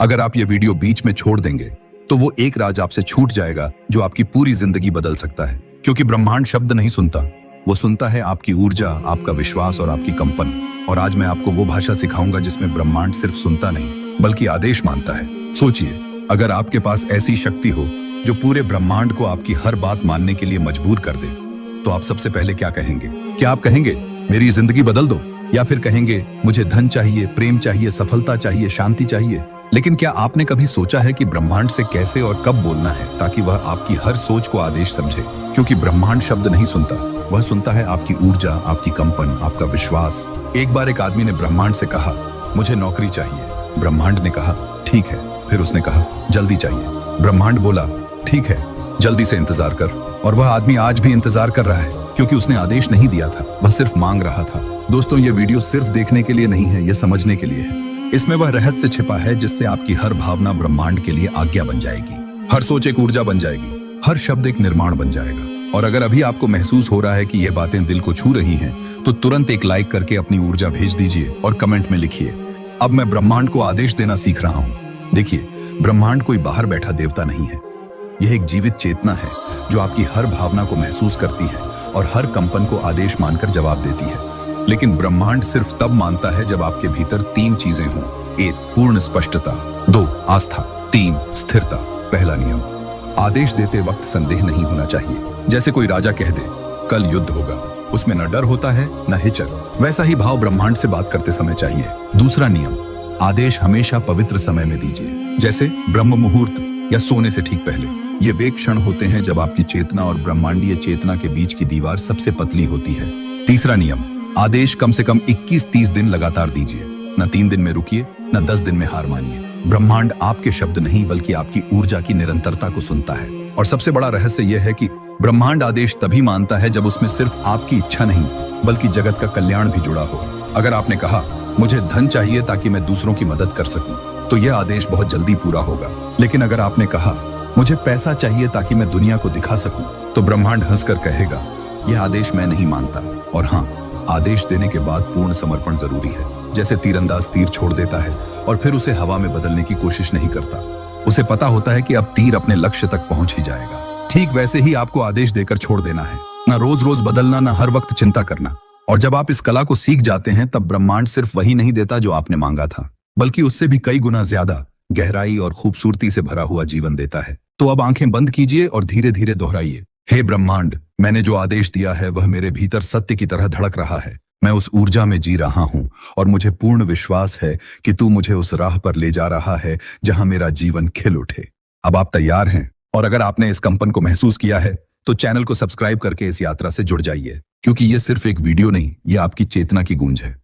अगर आप ये वीडियो बीच में छोड़ देंगे तो वो एक राज आपसे छूट जाएगा जो आपकी पूरी जिंदगी बदल सकता है। क्योंकि ब्रह्मांड शब्द नहीं सुनता, वो सुनता है आपकी ऊर्जा, आपका विश्वास और आपकी कंपन। और आज मैं आपको वो भाषा सिखाऊंगा जिसमें ब्रह्मांड सिर्फ सुनता नहीं बल्कि आदेश मानता है। सोचिए, अगर आपके पास ऐसी शक्ति हो जो पूरे ब्रह्मांड को आपकी हर बात मानने के लिए मजबूर कर दे, तो आप सबसे पहले क्या कहेंगे? क्या आप कहेंगे मेरी जिंदगी बदल दो, या फिर कहेंगे मुझे धन चाहिए, प्रेम चाहिए, सफलता चाहिए, शांति चाहिए? लेकिन क्या आपने कभी सोचा है कि ब्रह्मांड से कैसे और कब बोलना है ताकि वह आपकी हर सोच को आदेश समझे? क्योंकि ब्रह्मांड शब्द नहीं सुनता, वह सुनता है आपकी ऊर्जा, आपकी कंपन, आपका विश्वास। एक बार एक आदमी ने ब्रह्मांड से कहा, मुझे नौकरी चाहिए। ब्रह्मांड ने कहा, ठीक है। फिर उसने कहा, जल्दी चाहिए। ब्रह्मांड बोला, ठीक है, जल्दी से इंतजार कर। और वह आदमी आज भी इंतजार कर रहा है, क्योंकि उसने आदेश नहीं दिया था, वह सिर्फ मांग रहा था। दोस्तों, ये वीडियो सिर्फ देखने के लिए नहीं है, यह समझने के लिए है। इसमें वह रहस्य छिपा है जिससे आपकी हर भावना ब्रह्मांड के लिए आज्ञा बन जाएगी, हर सोच एक ऊर्जा बन जाएगी, हर शब्द एक निर्माण बन जाएगा। और अगर अभी आपको महसूस हो रहा है कि ये बातें दिल को छू रही हैं, तो तुरंत एक लाइक करके अपनी ऊर्जा भेज दीजिए और कमेंट में लिखिए, अब मैं ब्रह्मांड को आदेश देना सीख रहा हूं। देखिए, ब्रह्मांड कोई बाहर बैठा देवता नहीं है, यह एक जीवित चेतना है जो आपकी हर भावना को महसूस करती है और हर कंपन को आदेश मानकर जवाब देती है। लेकिन ब्रह्मांड सिर्फ तब मानता है जब आपके भीतर 3 चीजें हों। 1 पूर्ण स्पष्टता, 2 आस्था, 3 स्थिरता। पहला नियम, आदेश देते वक्त संदेह नहीं होना चाहिए। जैसे कोई राजा कह दे कल युद्ध होगा, उसमें न डर होता है न हिचक। वैसा ही भाव ब्रह्मांड से बात करते समय चाहिए। दूसरा नियम, आदेश हमेशा पवित्र समय में दीजिए, जैसे ब्रह्म मुहूर्त या सोने से ठीक पहले। ये वे क्षण होते हैं जब आपकी चेतना और ब्रह्मांडीय चेतना के बीच की दीवार सबसे पतली होती है। तीसरा नियम, आदेश कम से कम 21-30 दिन लगातार दीजिए, न 3 दिन में रुकिए, न 10 दिन में हार मानिए। ब्रह्मांड आपके शब्द नहीं बल्कि आपकी ऊर्जा की निरंतरता को सुनता है। और सबसे बड़ा रहस्य यह है कि ब्रह्मांड आदेश तभी मानता है जब उसमें सिर्फ आपकी इच्छा नहीं बल्कि जगत का कल्याण भी जुड़ा हो। अगर आपने कहा मुझे धन चाहिए ताकि मैं दूसरों की मदद कर सकूं, तो यह आदेश बहुत जल्दी पूरा होगा। लेकिन अगर आपने कहा मुझे पैसा चाहिए ताकि मैं दुनिया को दिखा सकूं, तो ब्रह्मांड हंसकर कहेगा यह आदेश मैं नहीं मानता। और हाँ, आदेश देने के बाद पूर्ण समर्पण जरूरी है। जैसे तीरंदाज तीर छोड़ देता है और फिर उसे हवा में बदलने की कोशिश नहीं करता, उसे पता होता है कि अब तीर अपने लक्ष्य तक पहुंच ही जाएगा। ठीक वैसे ही आपको आदेश देकर छोड़ देना है, ना रोज रोज बदलना, ना हर वक्त चिंता करना। और जब आप इस कला को सीख जाते हैं, तब ब्रह्मांड सिर्फ वही नहीं देता जो आपने मांगा था, बल्कि उससे भी कई गुना ज्यादा गहराई और खूबसूरती से भरा हुआ जीवन देता है। तो अब आंखें बंद कीजिए और धीरे धीरे दोहराइए, हे ब्रह्मांड, मैंने जो आदेश दिया है वह मेरे भीतर सत्य की तरह धड़क रहा है। मैं उस ऊर्जा में जी रहा हूं और मुझे पूर्ण विश्वास है कि तू मुझे उस राह पर ले जा रहा है जहां मेरा जीवन खिल उठे। अब आप तैयार हैं? और अगर आपने इस कंपन को महसूस किया है तो चैनल को सब्सक्राइब करके इस यात्रा से जुड़ जाइए, क्योंकि ये सिर्फ एक वीडियो नहीं, ये आपकी चेतना की गूंज है।